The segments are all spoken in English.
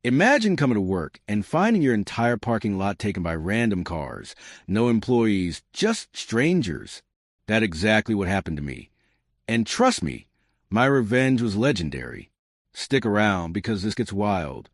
Imagine coming to work and finding your entire parking lot taken by random cars, no employees, just strangers. That's exactly what happened to me. And trust me, my revenge was legendary. Stick around because this gets wild.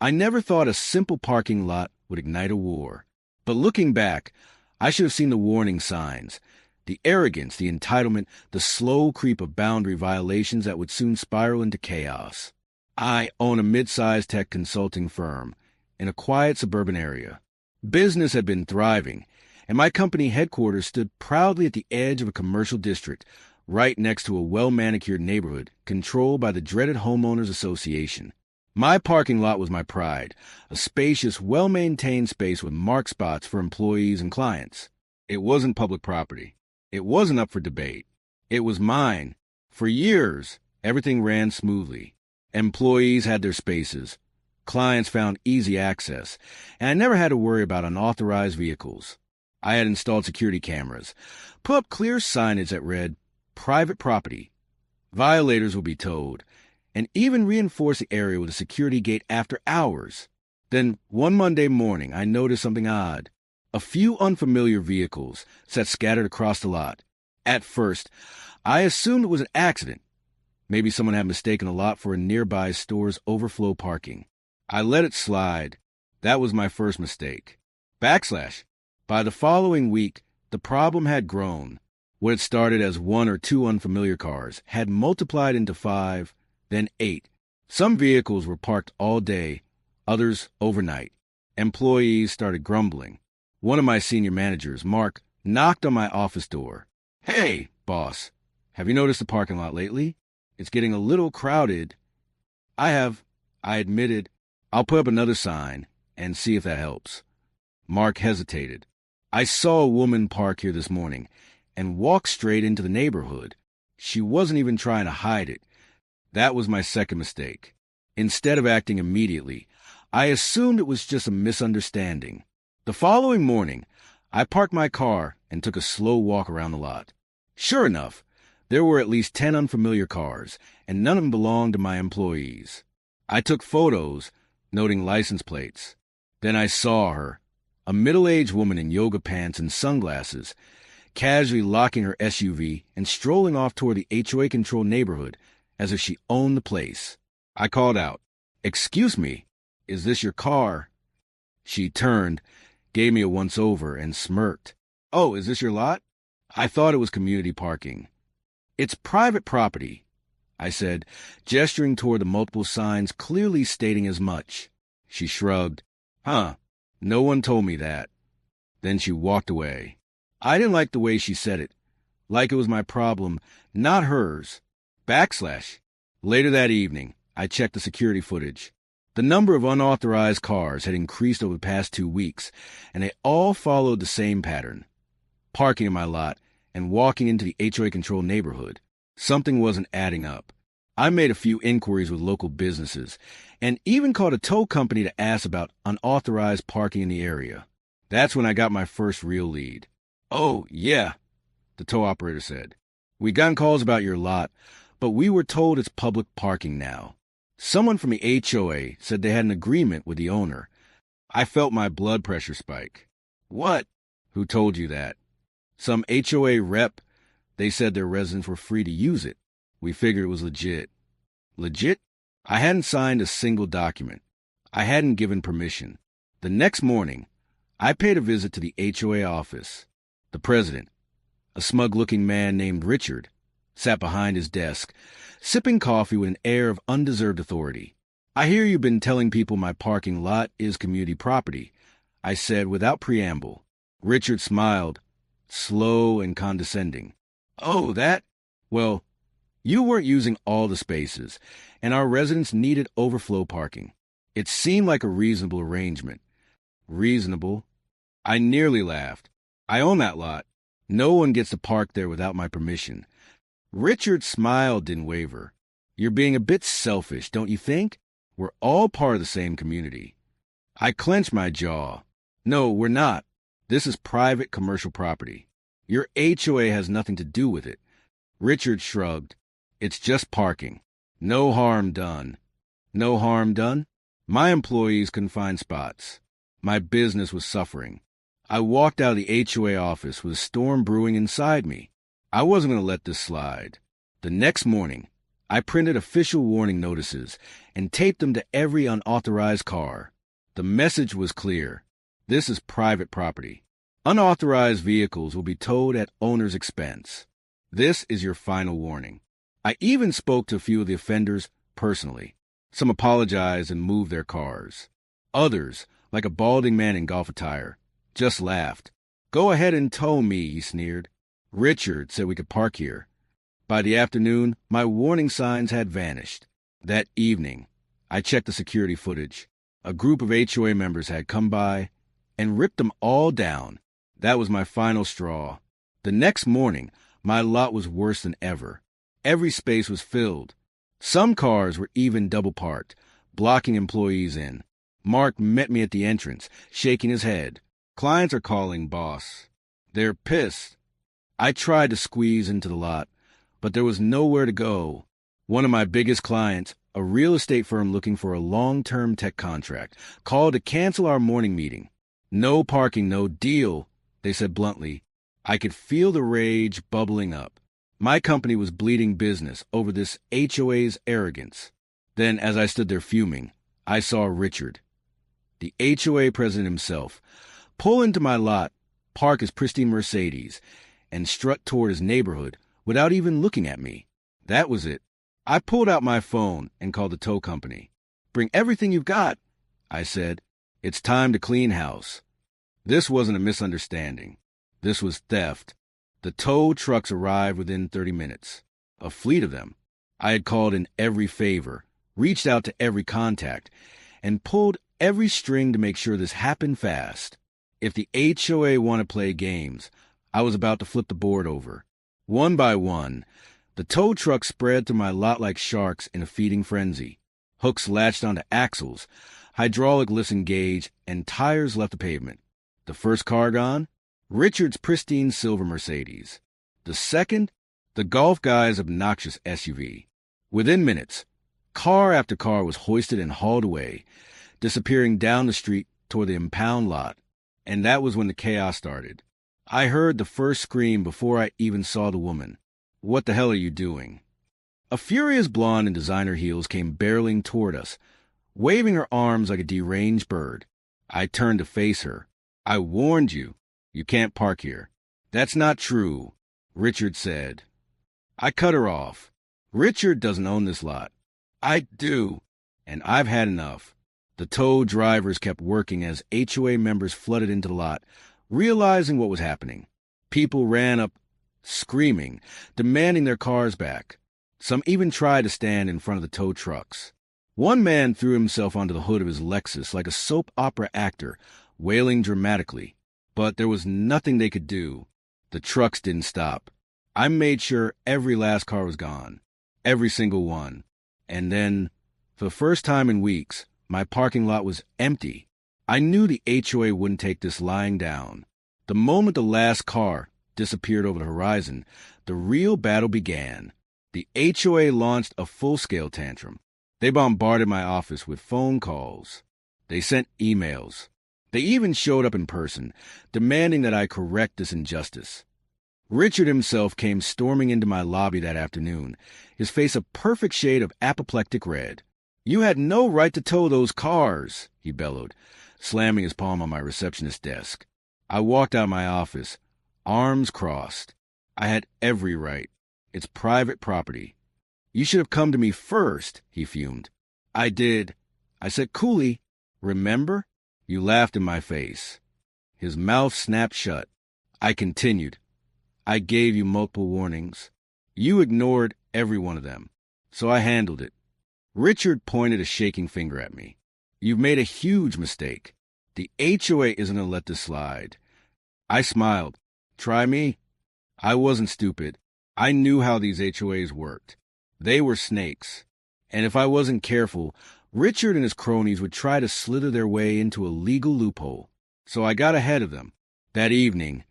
I never thought a simple parking lot would ignite a war. But looking back, I should have seen the warning signs. The arrogance, the entitlement, the slow creep of boundary violations that would soon spiral into chaos. I own a mid-sized tech consulting firm in a quiet suburban area. Business had been thriving, and my company headquarters stood proudly at the edge of a commercial district, right next to a well-manicured neighborhood controlled by the dreaded Homeowners Association. My parking lot was my pride, a spacious, well-maintained space with marked spots for employees and clients. It wasn't public property. It wasn't up for debate. It was mine. For years, everything ran smoothly. Employees had their spaces. Clients found easy access, and I never had to worry about unauthorized vehicles. I had installed security cameras, put up clear signage that read, "Private property." Violators would be towed, and even reinforced the area with a security gate after hours. Then, one Monday morning, I noticed something odd. A few unfamiliar vehicles sat scattered across the lot. At first, I assumed it was an accident. Maybe someone had mistaken the lot for a nearby store's overflow parking. I let it slide. That was my first mistake. Backslash. By the following week, the problem had grown. What had started as 1 or 2 unfamiliar cars had multiplied into 5, then 8. Some vehicles were parked all day, others overnight. Employees started grumbling. One of my senior managers, Mark, knocked on my office door. "Hey, boss, have you noticed the parking lot lately? It's getting a little crowded." I admitted. "I'll put up another sign and see if that helps." Mark hesitated. "I saw a woman park here this morning and walk straight into the neighborhood. She wasn't even trying to hide it." That was my second mistake. Instead of acting immediately, I assumed it was just a misunderstanding. The following morning, I parked my car and took a slow walk around the lot. Sure enough, there were at least 10 unfamiliar cars, and none of them belonged to my employees. I took photos, noting license plates. Then I saw her, a middle-aged woman in yoga pants and sunglasses, casually locking her SUV and strolling off toward the HOA-controlled neighborhood as if she owned the place. I called out, "Excuse me, is this your car?" She turned, gave me a once-over, and smirked. "Oh, is this your lot?" I thought it was community parking. "It's private property," I said, gesturing toward the multiple signs clearly stating as much. She shrugged. "Huh, no one told me that." Then she walked away. I didn't like the way she said it, like it was my problem, not hers. Backslash. Later that evening, I checked the security footage. The number of unauthorized cars had increased over the past 2 weeks, and they all followed the same pattern. Parking in my lot and walking into the HOA-controlled neighborhood. Something wasn't adding up. I made a few inquiries with local businesses, and even called a tow company to ask about unauthorized parking in the area. That's when I got my first real lead. "Oh, yeah," the tow operator said. "We got calls about your lot, but we were told it's public parking now." Someone from the HOA said they had an agreement with the owner. I felt my blood pressure spike. "What? Who told you that?" "Some HOA rep. They said their residents were free to use it. We figured it was legit." Legit? I hadn't signed a single document. I hadn't given permission. The next morning, I paid a visit to the HOA office. The president, a smug-looking man named Richard, sat behind his desk, sipping coffee with an air of undeserved authority. "I hear you've been telling people my parking lot is community property," I said without preamble. Richard smiled, slow and condescending. "Oh, that? Well, you weren't using all the spaces, and our residents needed overflow parking. It seemed like a reasonable arrangement." Reasonable? I nearly laughed. I own that lot. No one gets to park there without my permission. Richard's smile didn't waver. "You're being a bit selfish, don't you think? We're all part of the same community." I clenched my jaw. "No, we're not. This is private commercial property. Your HOA has nothing to do with it." Richard shrugged. "It's just parking. No harm done." "No harm done?" My employees couldn't find spots. My business was suffering. I walked out of the HOA office with a storm brewing inside me. I wasn't going to let this slide. The next morning, I printed official warning notices and taped them to every unauthorized car. The message was clear. This is private property. Unauthorized vehicles will be towed at owner's expense. This is your final warning. I even spoke to a few of the offenders personally. Some apologized and moved their cars. Others, like a balding man in golf attire, just laughed. "Go ahead and tow me," he sneered. Richard said we could park here. By the afternoon, my warning signs had vanished. That evening, I checked the security footage. A group of HOA members had come by and ripped them all down. That was my final straw. The next morning, my lot was worse than ever. Every space was filled. Some cars were even double parked, blocking employees in. Mark met me at the entrance, shaking his head. "Clients are calling, boss. They're pissed." I tried to squeeze into the lot, but there was nowhere to go. One of my biggest clients, a real estate firm looking for a long-term tech contract, called to cancel our morning meeting. "No parking, no deal," they said bluntly. I could feel the rage bubbling up. My company was bleeding business over this HOA's arrogance. Then, as I stood there fuming, I saw Richard, the HOA president himself, pull into my lot, park his pristine Mercedes, and strut toward his neighborhood without even looking at me. That was it. I pulled out my phone and called the tow company. "Bring everything you've got," I said. "It's time to clean house." This wasn't a misunderstanding. This was theft. The tow trucks arrived within 30 minutes. A fleet of them. I had called in every favor, reached out to every contact, and pulled every string to make sure this happened fast. If the HOA wanted to play games, I was about to flip the board over. One by one, the tow trucks spread through my lot like sharks in a feeding frenzy. Hooks latched onto axles, hydraulic lifts engaged, and tires left the pavement. The first car gone? Richard's pristine silver Mercedes. The second? The golf guy's obnoxious SUV. Within minutes, car after car was hoisted and hauled away, disappearing down the street toward the impound lot. And that was when the chaos started. I heard the first scream before I even saw the woman. "What the hell are you doing?" A furious blonde in designer heels came barreling toward us, waving her arms like a deranged bird. I turned to face her. "I warned you. You can't park here." "That's not true," Richard said. I cut her off. "Richard doesn't own this lot." "I do, and I've had enough." The tow drivers kept working as HOA members flooded into the lot, realizing what was happening. People ran up, screaming, demanding their cars back. Some even tried to stand in front of the tow trucks. One man threw himself onto the hood of his Lexus like a soap opera actor, wailing dramatically. But there was nothing they could do. The trucks didn't stop. I made sure every last car was gone. Every single one. And then, for the first time in weeks, my parking lot was empty. I knew the HOA wouldn't take this lying down. The moment the last car disappeared over the horizon, the real battle began. The HOA launched a full-scale tantrum. They bombarded my office with phone calls. They sent emails. They even showed up in person, demanding that I correct this injustice. Richard himself came storming into my lobby that afternoon, his face a perfect shade of apoplectic red. "You had no right to tow those cars," he bellowed, slamming his palm on my receptionist's desk. I walked out of my office, arms crossed. I had every right. It's private property. "You should have come to me first," he fumed. "I did." I said coolly, "Remember?" You laughed in my face. His mouth snapped shut. I continued. "I gave you multiple warnings. You ignored every one of them. So I handled it." Richard pointed a shaking finger at me. "You've made a huge mistake. The HOA isn't going to let this slide." I smiled. "Try me." I wasn't stupid. I knew how these HOAs worked. They were snakes. And if I wasn't careful, Richard and his cronies would try to slither their way into a legal loophole. So I got ahead of them. That evening,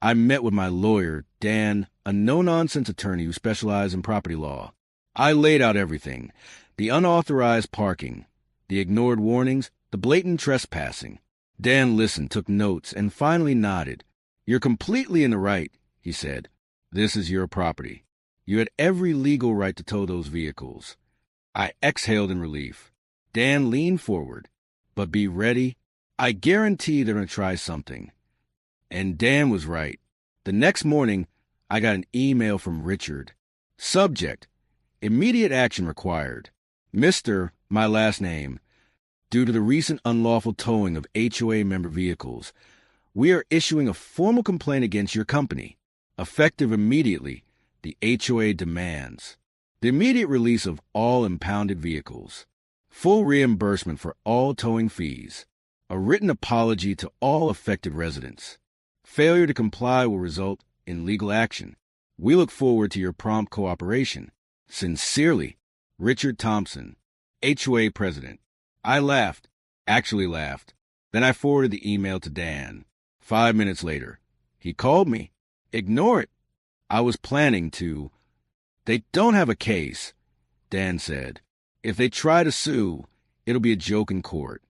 I met with my lawyer, Dan, a no-nonsense attorney who specialized in property law. I laid out everything: the unauthorized parking, The ignored warnings, the blatant trespassing. Dan listened, took notes, and finally nodded. "You're completely in the right," he said. "This is your property. You had every legal right to tow those vehicles." I exhaled in relief. Dan leaned forward. "But be ready. I guarantee they're going to try something." And Dan was right. The next morning, I got an email from Richard. Subject: immediate action required. Mr., my last name, due to the recent unlawful towing of HOA member vehicles, we are issuing a formal complaint against your company. Effective immediately, the HOA demands the immediate release of all impounded vehicles, full reimbursement for all towing fees, a written apology to all affected residents. Failure to comply will result in legal action. We look forward to your prompt cooperation. Sincerely, Richard Thompson, HOA President. I laughed, actually laughed. Then I forwarded the email to Dan. 5 minutes later, he called me. "Ignore it." I was planning to. "They don't have a case," Dan said. "If they try to sue, it'll be a joke in court."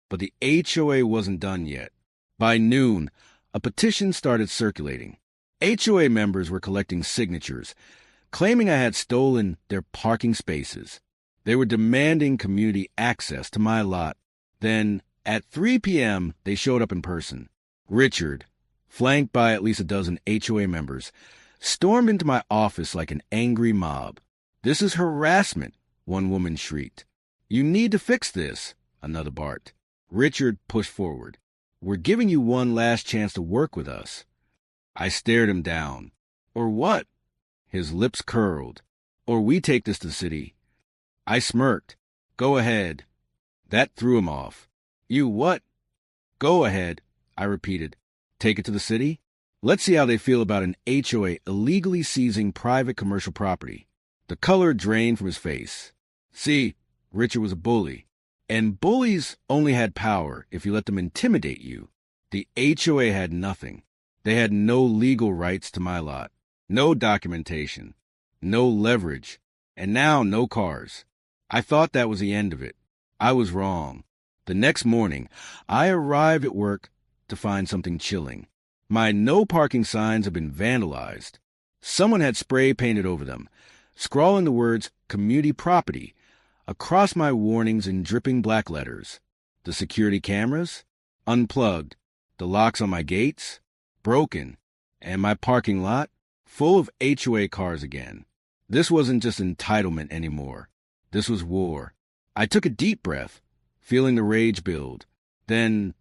But the HOA wasn't done yet. By noon, a petition started circulating. HOA members were collecting signatures, claiming I had stolen their parking spaces. They were demanding community access to my lot. Then, at 3 p.m., they showed up in person. Richard, flanked by at least a dozen HOA members, stormed into my office like an angry mob. "This is harassment," one woman shrieked. "You need to fix this," another barked. Richard pushed forward. "We're giving you one last chance to work with us." I stared him down. "Or what?" His lips curled. "Or we take this to the city." I smirked. "Go ahead." That threw him off. "You what?" "Go ahead," I repeated. "Take it to the city? Let's see how they feel about an HOA illegally seizing private commercial property." The color drained from his face. See, Richard was a bully. And bullies only had power if you let them intimidate you. The HOA had nothing. They had no legal rights to my lot, no documentation, no leverage, and now no cars. I thought that was the end of it. I was wrong. The next morning, I arrived at work to find something chilling. My no parking signs had been vandalized. Someone had spray painted over them, scrawling the words "community property" across my warnings in dripping black letters. The security cameras? Unplugged. The locks on my gates? Broken. And my parking lot? Full of HOA cars again. This wasn't just entitlement anymore. This was war. I took a deep breath, feeling the rage build. Then,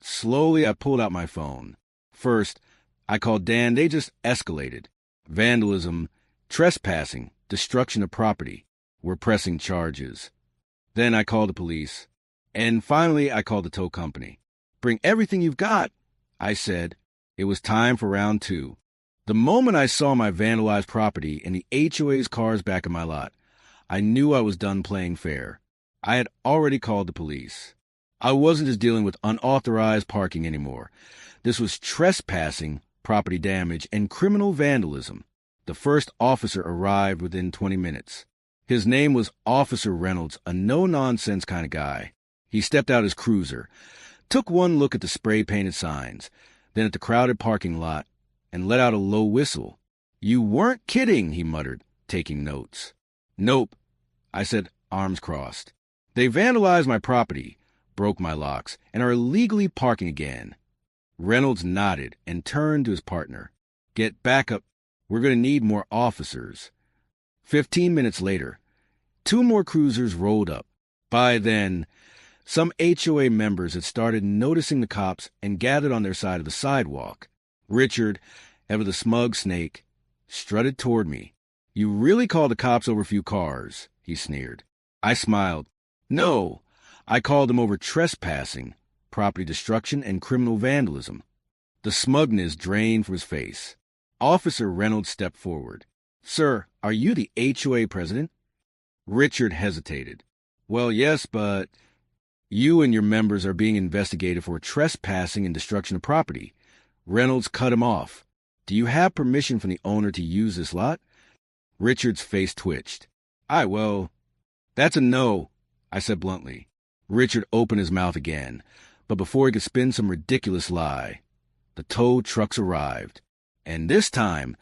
slowly, I pulled out my phone. First, I called Dan. They just escalated. Vandalism, trespassing, destruction of property. We're pressing charges. Then I called the police. And finally, I called the tow company. "Bring everything you've got," I said. It was time for round 2. The moment I saw my vandalized property and the HOA's cars back in my lot, I knew I was done playing fair. I had already called the police. I wasn't just dealing with unauthorized parking anymore. This was trespassing, property damage, and criminal vandalism. The first officer arrived within 20 minutes. His name was Officer Reynolds, a no-nonsense kind of guy. He stepped out his cruiser, took one look at the spray-painted signs, then at the crowded parking lot, and let out a low whistle. "You weren't kidding," he muttered, taking notes. "Nope," I said, arms crossed. "They vandalized my property, broke my locks, and are illegally parking again." Reynolds nodded and turned to his partner. "Get back up. We're going to need more officers." 15 minutes later, 2 more cruisers rolled up. By then, some HOA members had started noticing the cops and gathered on their side of the sidewalk. Richard, ever the smug snake, strutted toward me. "You really called the cops over a few cars," he sneered. I smiled. "No, I called them over trespassing, property destruction, and criminal vandalism." The smugness drained from his face. Officer Reynolds stepped forward. "Sir, are you the HOA president?" Richard hesitated. "Well, yes, but you and your members are being investigated for trespassing and destruction of property." Reynolds cut him off. "Do you have permission from the owner to use this lot?" Richard's face twitched. Well, that's a no," I said bluntly. Richard opened his mouth again, but before he could spin some ridiculous lie, the tow trucks arrived. And this time,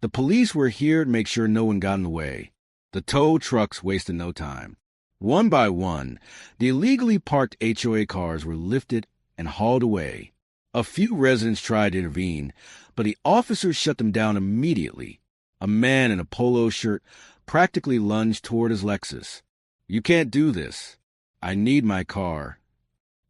the police were here to make sure no one got in the way. The tow trucks wasted no time. One by one, the illegally parked HOA cars were lifted and hauled away. A few residents tried to intervene, but the officers shut them down immediately. A man in a polo shirt practically lunged toward his Lexus. "You can't do this. I need my car."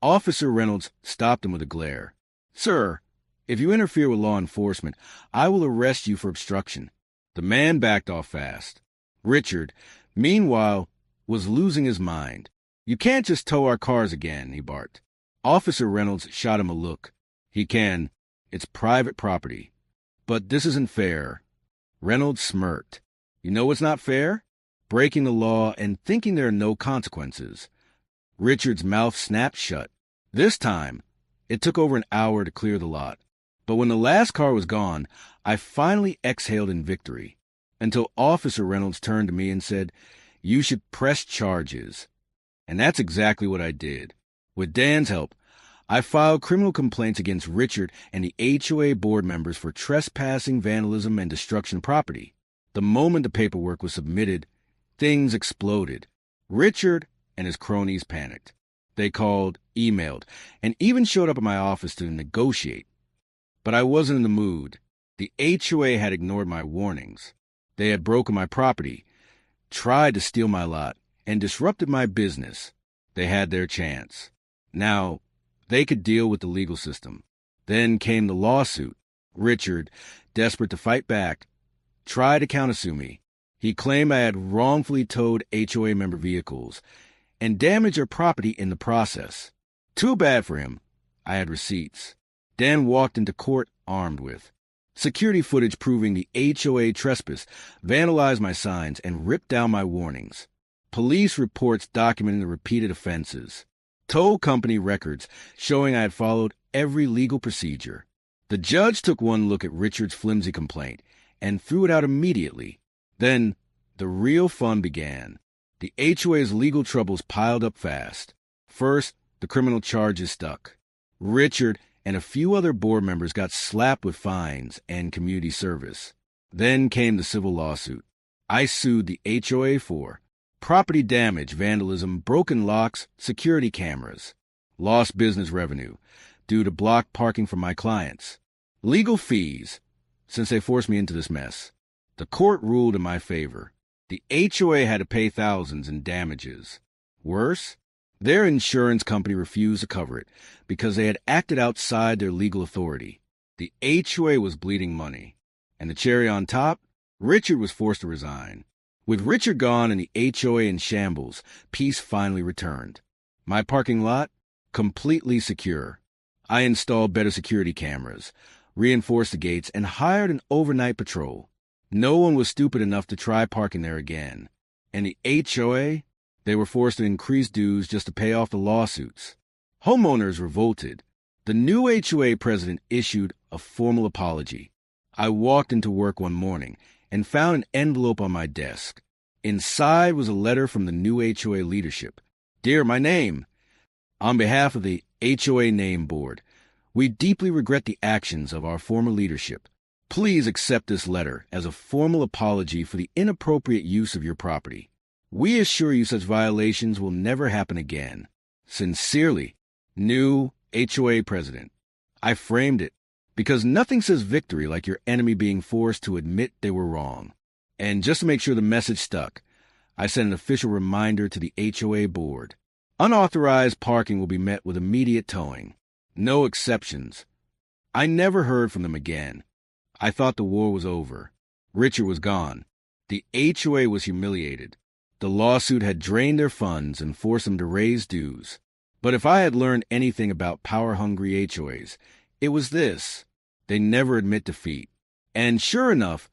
Officer Reynolds stopped him with a glare. "Sir, if you interfere with law enforcement, I will arrest you for obstruction." The man backed off fast. Richard, meanwhile, was losing his mind. "You can't just tow our cars again," he barked. Officer Reynolds shot him a look. "He can. It's private property. But this isn't fair." Reynolds smirked. "You know what's not fair? Breaking the law and thinking there are no consequences." Richard's mouth snapped shut. This time, it took over an hour to clear the lot. But when the last car was gone, I finally exhaled in victory, until Officer Reynolds turned to me and said, "You should press charges." And that's exactly what I did. With Dan's help, I filed criminal complaints against Richard and the HOA board members for trespassing, vandalism, and destruction of property. The moment the paperwork was submitted, things exploded. Richard and his cronies panicked. They called, emailed, and even showed up at my office to negotiate. But I wasn't in the mood. The HOA had ignored my warnings. They had broken my property, tried to steal my lot, and disrupted my business. They had their chance. Now, they could deal with the legal system. Then came the lawsuit. Richard, desperate to fight back, tried to countersue me. He claimed I had wrongfully towed HOA member vehicles and damaged their property in the process. Too bad for him. I had receipts. Dan walked into court armed with security footage proving the HOA trespass, vandalized my signs, and ripped down my warnings. Police reports documenting the repeated offenses. Tow company records showing I had followed every legal procedure. The judge took one look at Richard's flimsy complaint and threw it out immediately. Then the real fun began. The HOA's legal troubles piled up fast. First, the criminal charges stuck. Richard and a few other board members got slapped with fines and community service. Then came the civil lawsuit. I sued the HOA for property damage, vandalism, broken locks, security cameras, lost business revenue due to blocked parking from my clients, legal fees, since they forced me into this mess. The court ruled in my favor. The HOA had to pay thousands in damages. Worse, their insurance company refused to cover it because they had acted outside their legal authority. The HOA was bleeding money. And the cherry on top, Richard was forced to resign. With Richard gone and the HOA in shambles, peace finally returned. My parking lot, completely secure. I installed better security cameras, reinforced the gates, and hired an overnight patrol. No one was stupid enough to try parking there again. And the HOA, they were forced to increase dues just to pay off the lawsuits. Homeowners revolted. The new HOA president issued a formal apology. I walked into work one morning and found an envelope on my desk. Inside was a letter from the new HOA leadership. "Dear, my name. On behalf of the HOA name board, we deeply regret the actions of our former leadership. Please accept this letter as a formal apology for the inappropriate use of your property. We assure you such violations will never happen again. Sincerely, new HOA president." I framed it because nothing says victory like your enemy being forced to admit they were wrong. And just to make sure the message stuck, I sent an official reminder to the HOA board. Unauthorized parking will be met with immediate towing. No exceptions. I never heard from them again. I thought the war was over. Richard was gone. The HOA was humiliated. The lawsuit had drained their funds and forced them to raise dues. But if I had learned anything about power-hungry HOAs, it was this: they never admit defeat. And sure enough,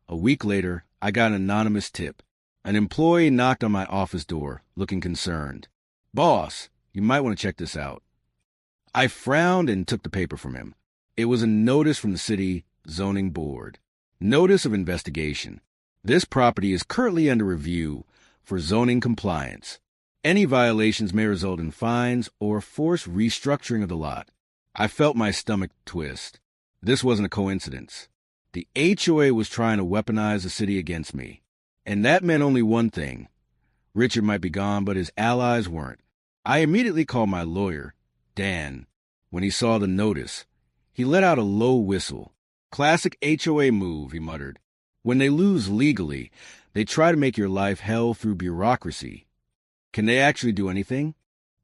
a week later, I got an anonymous tip. An employee knocked on my office door, looking concerned. "Boss, you might want to check this out." I frowned and took the paper from him. It was a notice from the city zoning board. Notice of investigation. This property is currently under review for zoning compliance. Any violations may result in fines or forced restructuring of the lot. I felt my stomach twist. This wasn't a coincidence. The HOA was trying to weaponize the city against me. And that meant only one thing. Richard might be gone, but his allies weren't. I immediately called my lawyer, Dan. When he saw the notice, he let out a low whistle. Classic HOA move, he muttered. When they lose legally, they try to make your life hell through bureaucracy. Can they actually do anything?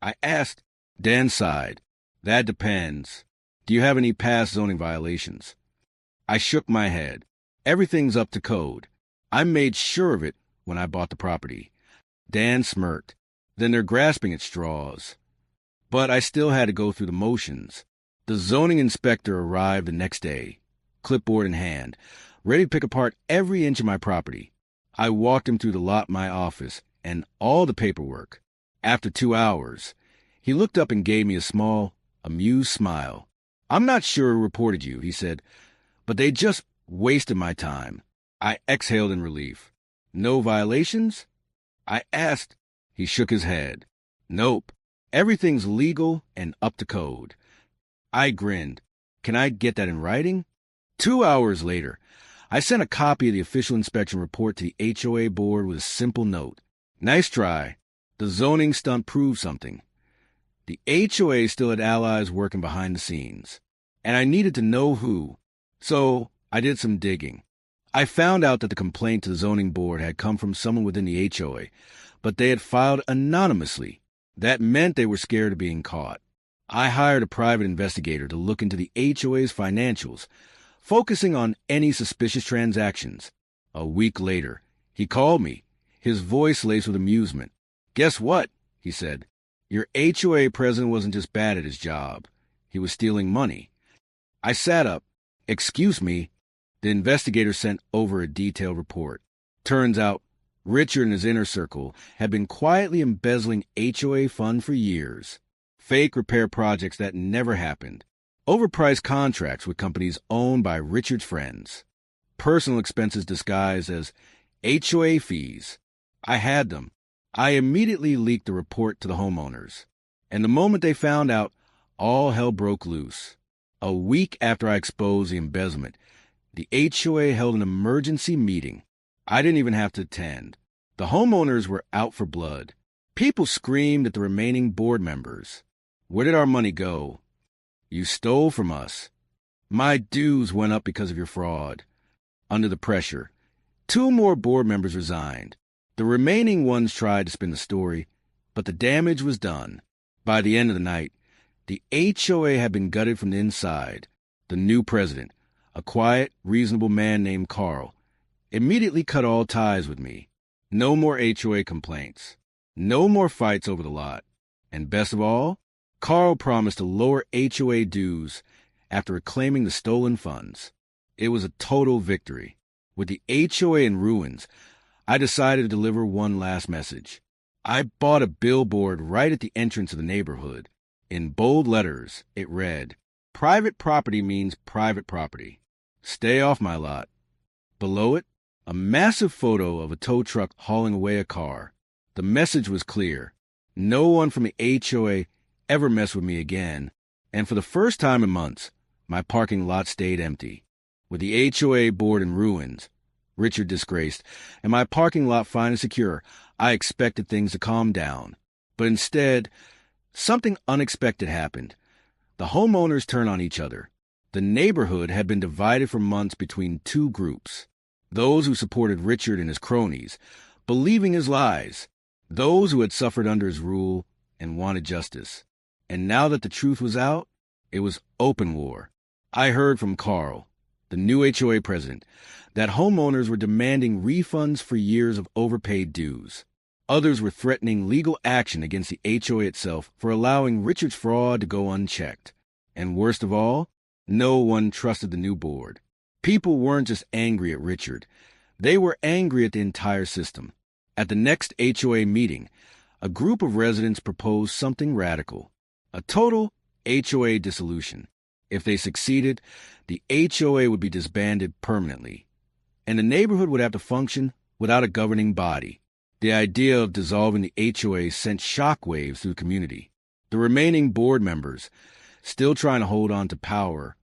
I asked. Dan sighed. That depends. Do you have any past zoning violations? I shook my head. Everything's up to code. I made sure of it when I bought the property. Dan smirked. Then they're grasping at straws. But I still had to go through the motions. The zoning inspector arrived the next day, clipboard in hand, ready to pick apart every inch of my property. I walked him through the lot in my office and all the paperwork. After 2 hours, he looked up and gave me a small, amused smile. I'm not sure who reported you, he said, but they just wasted my time. I exhaled in relief. No violations? I asked. He shook his head. Nope. Everything's legal and up to code. I grinned. Can I get that in writing? 2 hours later, I sent a copy of the official inspection report to the HOA board with a simple note. Nice try. The zoning stunt proved something. The HOA still had allies working behind the scenes, and I needed to know who. So I did some digging. I found out that the complaint to the zoning board had come from someone within the HOA, but they had filed anonymously. That meant they were scared of being caught. I hired a private investigator to look into the HOA's financials, focusing on any suspicious transactions. A week later, he called me, his voice laced with amusement. Guess what? He said. Your HOA president wasn't just bad at his job. He was stealing money. I sat up. Excuse me. The investigator sent over a detailed report. Turns out, Richard and his inner circle had been quietly embezzling HOA funds for years. Fake repair projects that never happened. Overpriced contracts with companies owned by Richard's friends. Personal expenses disguised as HOA fees. I had them. I immediately leaked the report to the homeowners. And the moment they found out, all hell broke loose. A week after I exposed the embezzlement, the HOA held an emergency meeting. I didn't even have to attend. The homeowners were out for blood. People screamed at the remaining board members. Where did our money go? You stole from us. My dues went up because of your fraud. Under the pressure, 2 more board members resigned. The remaining ones tried to spin the story, but the damage was done. By the end of the night, the HOA had been gutted from the inside. The new president, a quiet, reasonable man named Carl, immediately cut all ties with me. No more HOA complaints. No more fights over the lot. And best of all, Carl promised to lower HOA dues after reclaiming the stolen funds. It was a total victory. With the HOA in ruins, I decided to deliver one last message. I bought a billboard right at the entrance of the neighborhood. In bold letters, it read, "Private property means private property. Stay off my lot." Below it, a massive photo of a tow truck hauling away a car. The message was clear. No one from the HOA ever messed with me again. And for the first time in months, my parking lot stayed empty. With the HOA board in ruins, Richard disgraced, and my parking lot fine and secure, I expected things to calm down. But instead, something unexpected happened. The homeowners turned on each other. The neighborhood had been divided for months between 2 groups. Those who supported Richard and his cronies, believing his lies. Those who had suffered under his rule and wanted justice. And now that the truth was out, it was open war. I heard from Carl, the new HOA president, that homeowners were demanding refunds for years of overpaid dues. Others were threatening legal action against the HOA itself for allowing Richard's fraud to go unchecked. And worst of all, no one trusted the new board. People weren't just angry at Richard. They were angry at the entire system. At the next HOA meeting, a group of residents proposed something radical. A total HOA dissolution. If they succeeded, the HOA would be disbanded permanently, and the neighborhood would have to function without a governing body. The idea of dissolving the HOA sent shockwaves through the community. The remaining board members, still trying to hold on to power,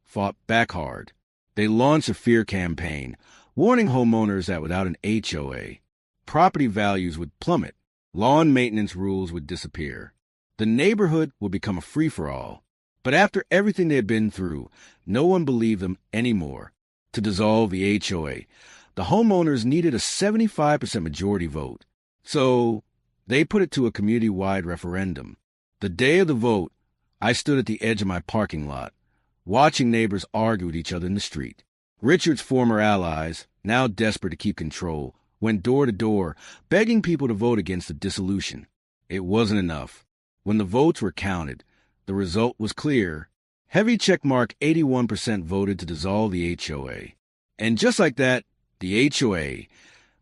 fought back hard. They launched a fear campaign, warning homeowners that without an HOA, property values would plummet, lawn maintenance rules would disappear. The neighborhood would become a free-for-all. But after everything they had been through, no one believed them anymore. To dissolve the HOA, the homeowners needed a 75% majority vote. So they put it to a community-wide referendum. The day of the vote, I stood at the edge of my parking lot, watching neighbors argue with each other in the street. Richard's former allies, now desperate to keep control, went door to door, begging people to vote against the dissolution. It wasn't enough. When the votes were counted, the result was clear. Heavy checkmark 81% voted to dissolve the HOA. And just like that, the HOA,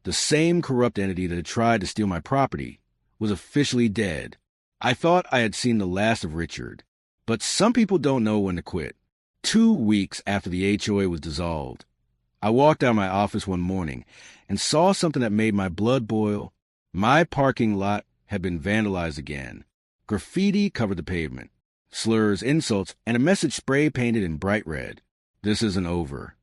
the same corrupt entity that had tried to steal my property, was officially dead. I thought I had seen the last of Richard. But some people don't know when to quit. 2 weeks after the HOA was dissolved, I walked out of my office one morning and saw something that made my blood boil. My parking lot had been vandalized again. Graffiti covered the pavement. Slurs, insults, and a message spray painted in bright red. This isn't over.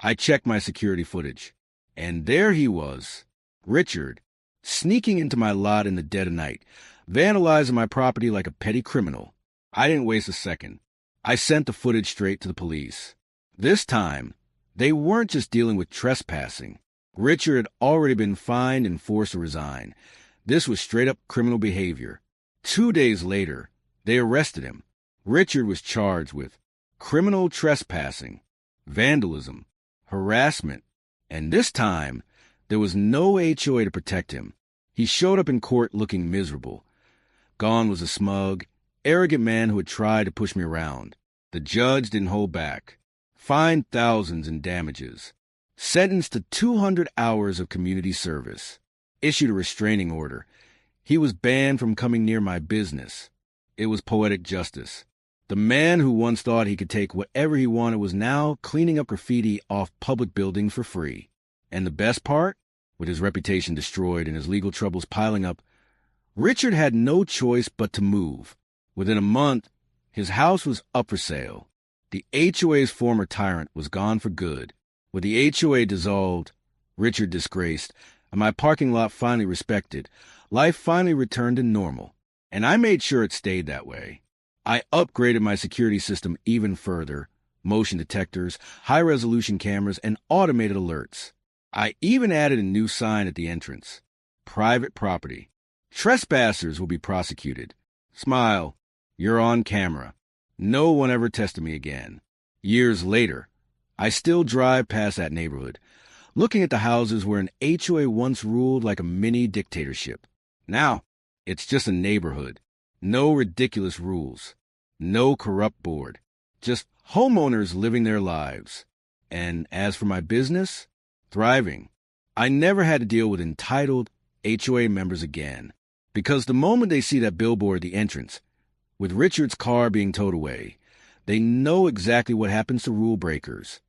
I checked my security footage, and there he was, Richard, sneaking into my lot in the dead of night, vandalizing my property like a petty criminal. I didn't waste a second. I sent the footage straight to the police. This time, they weren't just dealing with trespassing. Richard had already been fined and forced to resign. This was straight-up criminal behavior. 2 days later, they arrested him. Richard was charged with criminal trespassing, vandalism, harassment, and this time, there was no HOA to protect him. He showed up in court looking miserable. Gone was a smug, arrogant man who had tried to push me around. The judge didn't hold back. Fined thousands in damages. Sentenced to 200 hours of community service. Issued a restraining order. He was banned from coming near my business. It was poetic justice. The man who once thought he could take whatever he wanted was now cleaning up graffiti off public buildings for free. And the best part? With his reputation destroyed and his legal troubles piling up, Richard had no choice but to move. Within a month, his house was up for sale. The HOA's former tyrant was gone for good. With the HOA dissolved, Richard disgraced, and my parking lot finally respected, life finally returned to normal. And I made sure it stayed that way. I upgraded my security system even further, motion detectors, high-resolution cameras, and automated alerts. I even added a new sign at the entrance. Private property. Trespassers will be prosecuted. Smile. You're on camera. No one ever tested me again. Years later, I still drive past that neighborhood, looking at the houses where an HOA once ruled like a mini dictatorship. Now, it's just a neighborhood. No ridiculous rules. No corrupt board. Just homeowners living their lives. And as for my business, thriving. I never had to deal with entitled HOA members again. Because the moment they see that billboard at the entrance, with Richard's car being towed away, they know exactly what happens to rule breakers.